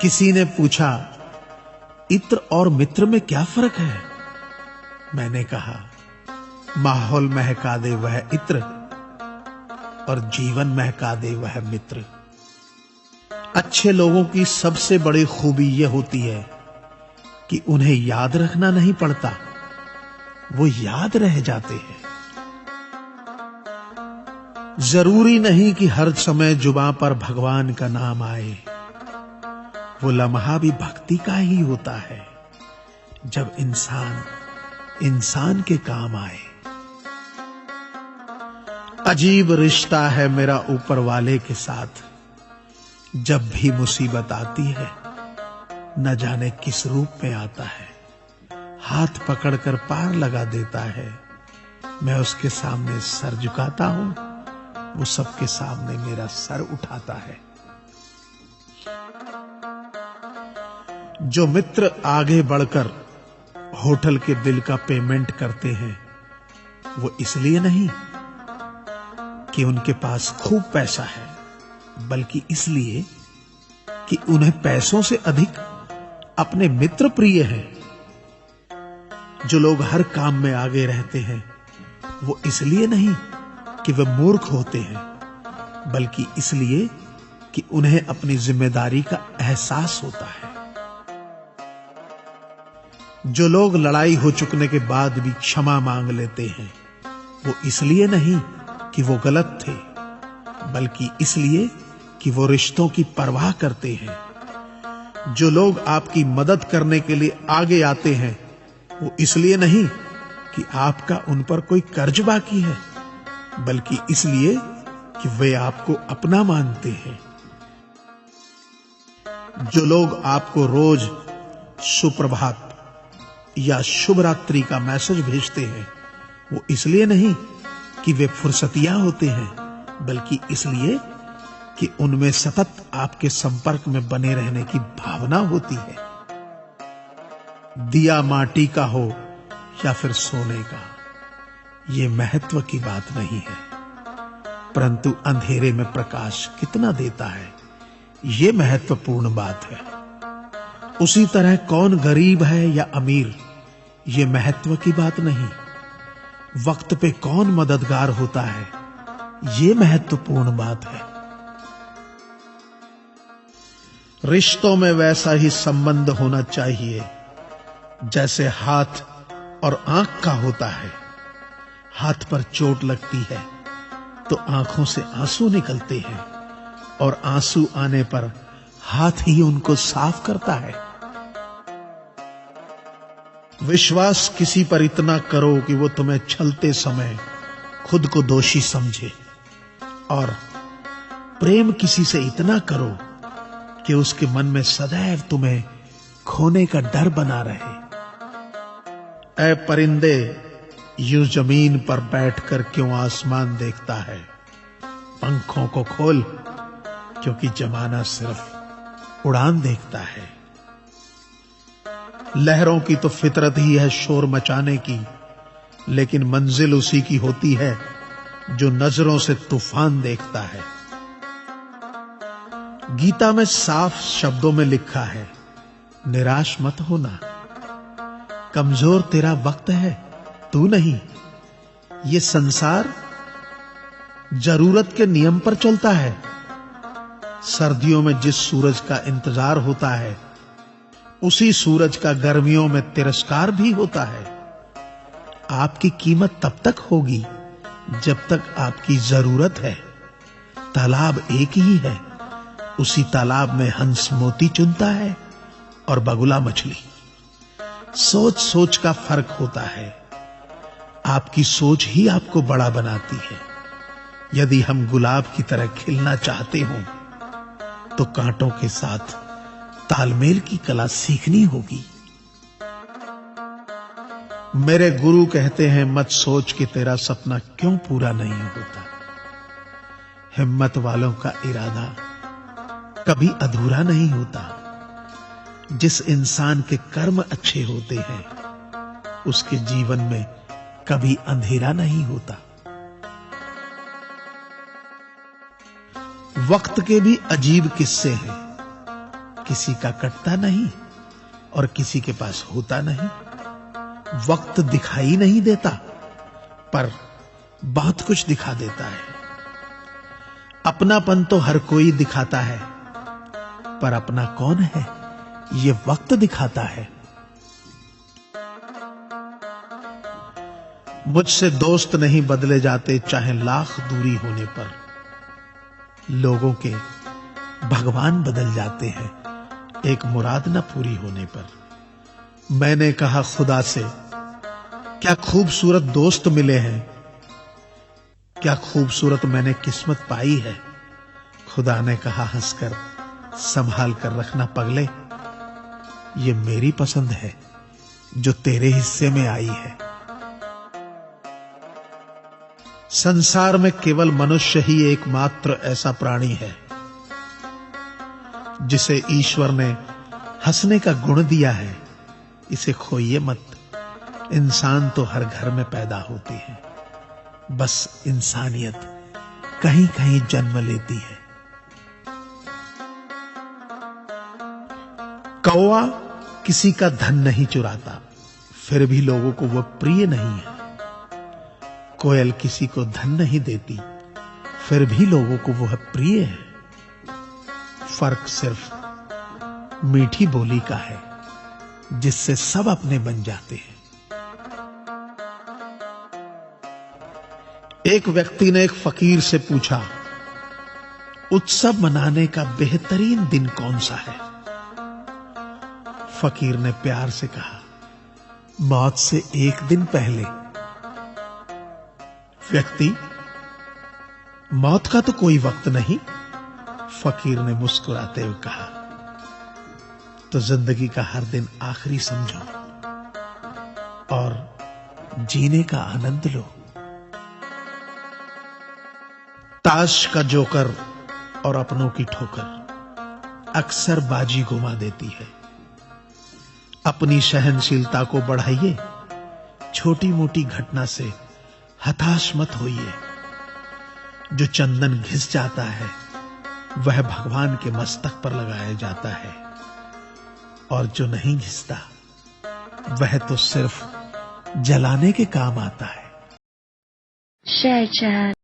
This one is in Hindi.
किसी ने पूछा, इत्र और मित्र में क्या फर्क है? मैंने कहा, माहौल महका दे वह इत्र और जीवन महका दे वह मित्र। अच्छे लोगों की सबसे बड़ी खूबी यह होती है कि उन्हें याद रखना नहीं पड़ता, वो याद रह जाते हैं। जरूरी नहीं कि हर समय जुबां पर भगवान का नाम आए, वो लम्हा भी भक्ति का ही होता है जब इंसान इंसान के काम आए। अजीब रिश्ता है मेरा ऊपर वाले के साथ, जब भी मुसीबत आती है न जाने किस रूप में आता है, हाथ पकड़कर पार लगा देता है। मैं उसके सामने सर झुकाता हूं, वो सबके सामने मेरा सर उठाता है। जो मित्र आगे बढ़कर होटल के बिल का पेमेंट करते हैं, वो इसलिए नहीं कि उनके पास खूब पैसा है, बल्कि इसलिए कि उन्हें पैसों से अधिक अपने मित्र प्रिय हैं। जो लोग हर काम में आगे रहते हैं, वो इसलिए नहीं कि वे मूर्ख होते हैं, बल्कि इसलिए कि उन्हें अपनी जिम्मेदारी का एहसास होता है। जो लोग लड़ाई हो चुकने के बाद भी क्षमा मांग लेते हैं, वो इसलिए नहीं कि वो गलत थे, बल्कि इसलिए कि वो रिश्तों की परवाह करते हैं। जो लोग आपकी मदद करने के लिए आगे आते हैं, वो इसलिए नहीं कि आपका उन पर कोई कर्ज बाकी है, बल्कि इसलिए कि वे आपको अपना मानते हैं। जो लोग आपको रोज सुप्रभात या शुभ रात्रि का मैसेज भेजते हैं, वो इसलिए नहीं कि वे फुर्सतिया होते हैं, बल्कि इसलिए कि उनमें सतत आपके संपर्क में बने रहने की भावना होती है। दिया माटी का हो या फिर सोने का, ये महत्व की बात नहीं है, परंतु अंधेरे में प्रकाश कितना देता है, ये महत्वपूर्ण बात है। उसी तरह कौन गरीब है या अमीर, ये महत्व की बात नहीं। वक्त पे कौन मददगार होता है, ये महत्वपूर्ण बात है। रिश्तों में वैसा ही संबंध होना चाहिए जैसे हाथ और आंख का होता है। हाथ पर चोट लगती है तो आंखों से आंसू निकलते हैं, और आंसू आने पर हाथ ही उनको साफ करता है। विश्वास किसी पर इतना करो कि वो तुम्हें छलते समय खुद को दोषी समझे, और प्रेम किसी से इतना करो कि उसके मन में सदैव तुम्हें खोने का डर बना रहे। ऐ परिंदे, यूं जमीन पर बैठकर क्यों आसमान देखता है? पंखों को खोल, क्योंकि जमाना सिर्फ उड़ान देखता है। लहरों की तो फितरत ही है शोर मचाने की, लेकिन मंजिल उसी की होती है जो नजरों से तूफान देखता है। गीता में साफ शब्दों में लिखा है, निराश मत होना, कमजोर तेरा वक्त है, तू नहीं। ये संसार जरूरत के नियम पर चलता है। सर्दियों में जिस सूरज का इंतजार होता है, उसी सूरज का गर्मियों में तिरस्कार भी होता है। आपकी कीमत तब तक होगी जब तक आपकी जरूरत है। तालाब एक ही है, उसी तालाब में हंस मोती चुनता है और बगुला मछली। सोच सोच का फर्क होता है। आपकी सोच ही आपको बड़ा बनाती है। यदि हम गुलाब की तरह खिलना चाहते हों, तो कांटों के साथ तालमेल की कला सीखनी होगी। मेरे गुरु कहते हैं, मत सोच कि तेरा सपना क्यों पूरा नहीं होता। हिम्मत वालों का इरादा कभी अधूरा नहीं होता। जिस इंसान के कर्म अच्छे होते हैं, उसके जीवन में कभी अंधेरा नहीं होता। वक्त के भी अजीब किस्से हैं। किसी का कटता नहीं और किसी के पास होता नहीं। वक्त दिखाई नहीं देता, पर बहुत कुछ दिखा देता है। अपनापन तो हर कोई दिखाता है, पर अपना कौन है ये वक्त दिखाता है। मुझसे दोस्त नहीं बदले जाते, चाहे लाख दूरी होने पर। लोगों के भगवान बदल जाते हैं, एक मुराद न पूरी होने पर। मैंने कहा खुदा से, क्या खूबसूरत दोस्त मिले हैं, क्या खूबसूरत मैंने किस्मत पाई है। खुदा ने कहा हंसकर, संभाल कर रखना पगले, ये मेरी पसंद है जो तेरे हिस्से में आई है। संसार में केवल मनुष्य ही एकमात्र ऐसा प्राणी है जिसे ईश्वर ने हंसने का गुण दिया है। इसे खोइए मत। इंसान तो हर घर में पैदा होती है, बस इंसानियत कहीं कहीं जन्म लेती है। कौवा किसी का धन नहीं चुराता, फिर भी लोगों को वह प्रिय नहीं है। कोयल किसी को धन नहीं देती, फिर भी लोगों को वह प्रिय है। फर्क सिर्फ मीठी बोली का है, जिससे सब अपने बन जाते हैं। एक व्यक्ति ने एक फकीर से पूछा, उत्सव मनाने का बेहतरीन दिन कौन सा है। फकीर ने प्यार से कहा, मौत से एक दिन पहले। व्यक्ति, मौत का तो कोई वक्त नहीं। फकीर ने मुस्कुराते हुए कहा, तो जिंदगी का हर दिन आखिरी समझो और जीने का आनंद लो। ताश का जोकर और अपनों की ठोकर अक्सर बाजी घुमा देती है। अपनी सहनशीलता को बढ़ाइए, छोटी मोटी घटना से हताश मत होइए। जो चंदन घिस जाता है वह भगवान के मस्तक पर लगाया जाता है, और जो नहीं घिसता वह तो सिर्फ जलाने के काम आता है। Share chat.